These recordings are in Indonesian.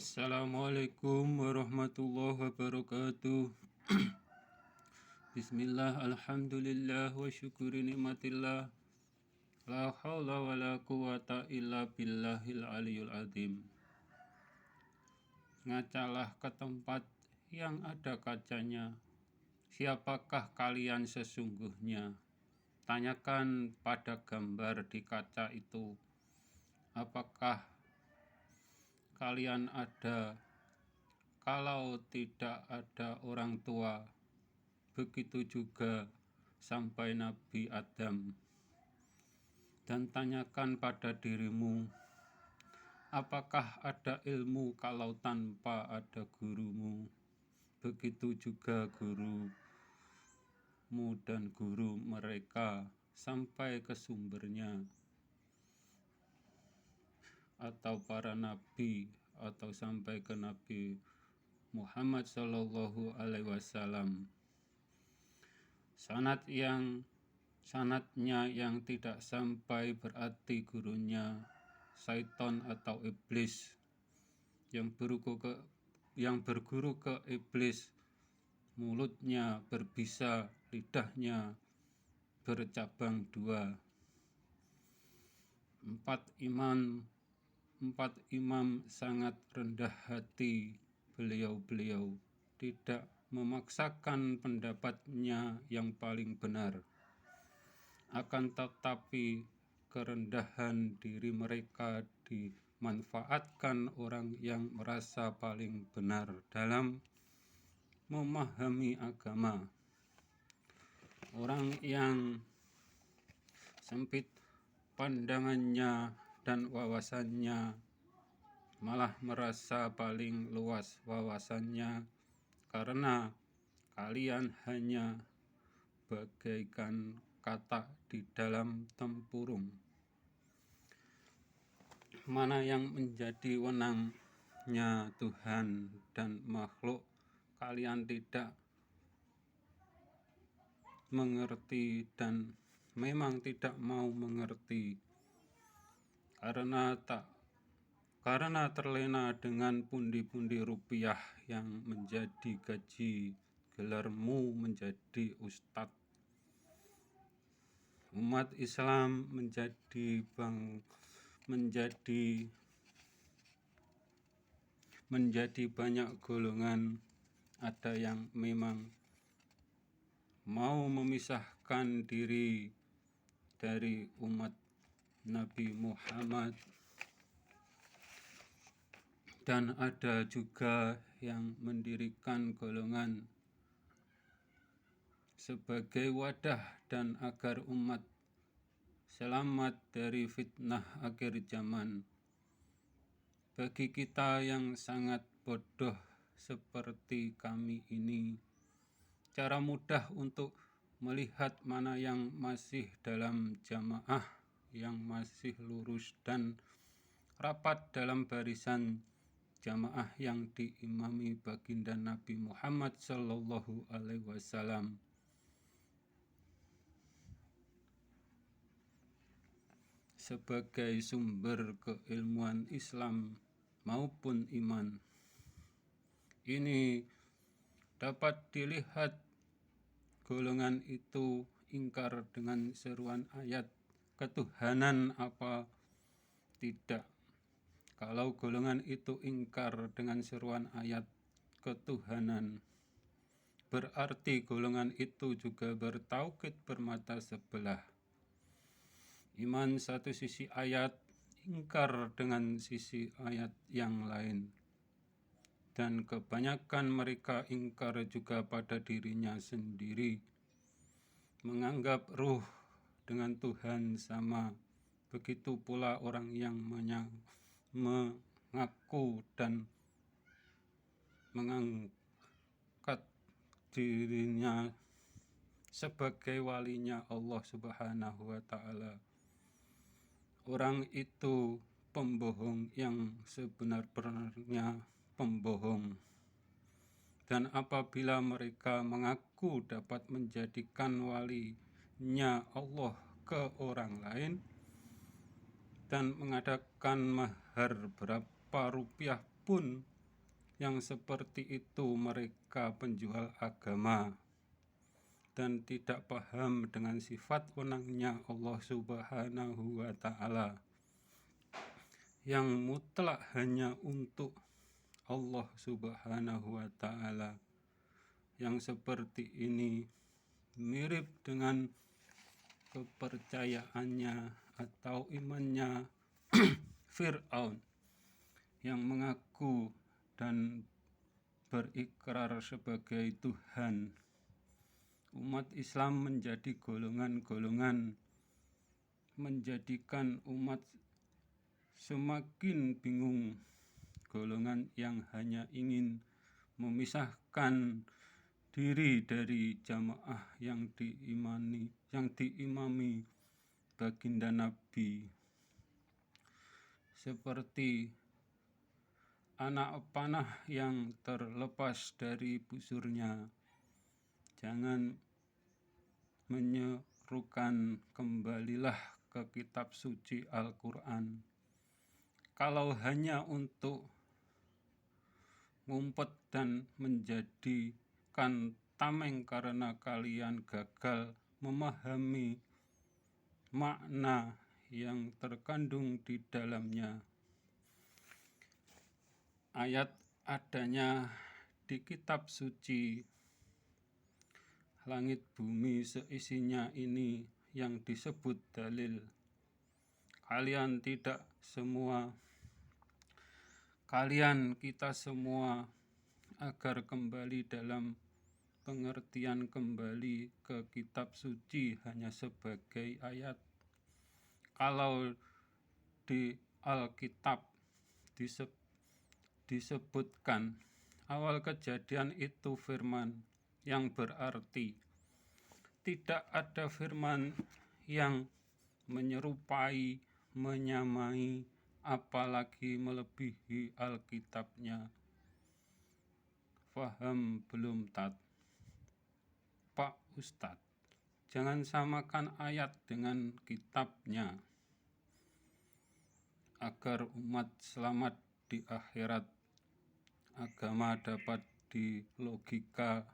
Assalamualaikum warahmatullahi wabarakatuh. Bismillah, alhamdulillah, wa syukuri nikmatillah. La haula wa la quwata illa billahil aliyul azim. Ngacalah ke tempat yang ada kacanya. Siapakah kalian sesungguhnya? Tanyakan pada gambar di kaca itu. Apakah kalian ada kalau tidak ada orang tua? Begitu juga sampai Nabi Adam. Dan tanyakan pada dirimu, apakah ada ilmu kalau tanpa ada gurumu? Begitu juga gurumu dan guru mereka sampai ke sumbernya, atau para nabi, atau sampai ke Nabi Muhammad Sallallahu Alaihi Wasallam. Sanatnya yang tidak sampai berarti gurunya syaitan atau iblis. Yang berguru ke iblis, mulutnya berbisa, lidahnya bercabang dua. Empat imam sangat rendah hati beliau tidak memaksakan pendapatnya yang paling benar. Akan tetapi kerendahan diri mereka dimanfaatkan orang yang merasa paling benar dalam memahami agama. Orang yang sempit pandangannya dan wawasannya malah merasa paling luas wawasannya, karena kalian hanya bagaikan kata di dalam tempurung. Mana yang menjadi wewenangnya Tuhan dan makhluk, kalian tidak mengerti dan memang tidak mau mengerti, karena terlena dengan pundi-pundi rupiah yang menjadi gaji gelarmu menjadi ustadz. Umat Islam menjadi banyak golongan. Ada yang memang mau memisahkan diri dari umat Nabi Muhammad, dan ada juga yang mendirikan golongan sebagai wadah dan agar umat selamat dari fitnah akhir zaman. Bagi kita yang sangat bodoh seperti kami ini, cara mudah untuk melihat mana yang masih dalam jamaah, yang masih lurus dan rapat dalam barisan jamaah yang diimami baginda Nabi Muhammad Sallallahu Alaihi Wasallam. Sebagai sumber keilmuan Islam maupun iman. Ini dapat dilihat golongan itu ingkar dengan seruan ayat ketuhanan apa tidak. Kalau golongan itu ingkar dengan seruan ayat ketuhanan, berarti golongan itu juga bertauhid bermata sebelah. Iman satu sisi ayat, ingkar dengan sisi ayat yang lain. Dan kebanyakan mereka ingkar juga pada dirinya sendiri, menganggap ruh dengan Tuhan sama. Begitu pula orang yang mengaku dan mengangkat dirinya sebagai walinya Allah Subhanahu wa Ta'ala. Orang itu pembohong yang sebenar-benarnya pembohong. Dan apabila mereka mengaku dapat menjadikan walinya Allah ke orang lain dan mengadakan mahar berapa rupiah pun yang seperti itu mereka penjual agama dan tidak paham dengan sifat wenangnya Allah Subhanahu wa Ta'ala yang mutlak hanya untuk Allah Subhanahu wa Ta'ala. Yang seperti ini mirip dengan kepercayaannya atau imannya Fir'aun yang mengaku dan berikrar sebagai Tuhan. Umat Islam menjadi golongan-golongan, menjadikan umat semakin bingung. Golongan yang hanya ingin memisahkan diri dari jamaah yang diimami baginda Nabi, seperti anak panah yang terlepas dari busurnya. Jangan menyerukan kembalilah ke kitab suci Al-Quran kalau hanya untuk ngumpet dan menjadikan tameng karena kalian gagal memahami makna yang terkandung di dalamnya. Ayat adanya di kitab suci, langit bumi seisinya ini yang disebut dalil. Kalian kita semua agar kembali dalam pengertian kembali ke kitab suci hanya sebagai ayat. Kalau di Alkitab disebutkan awal kejadian itu firman, yang berarti tidak ada firman yang menyerupai, menyamai, apalagi melebihi Alkitabnya. Faham belum, Tat? Pak Ustadz, jangan samakan ayat dengan kitabnya, agar umat selamat di akhirat. Agama dapat dilogika.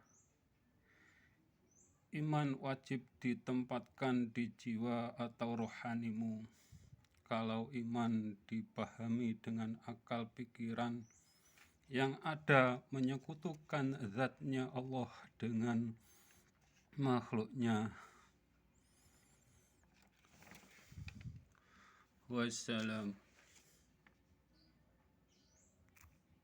Iman wajib ditempatkan di jiwa atau rohanimu. Kalau iman dipahami dengan akal pikiran, yang ada menyekutukan zatnya Allah dengan makhluknya. Wassalam.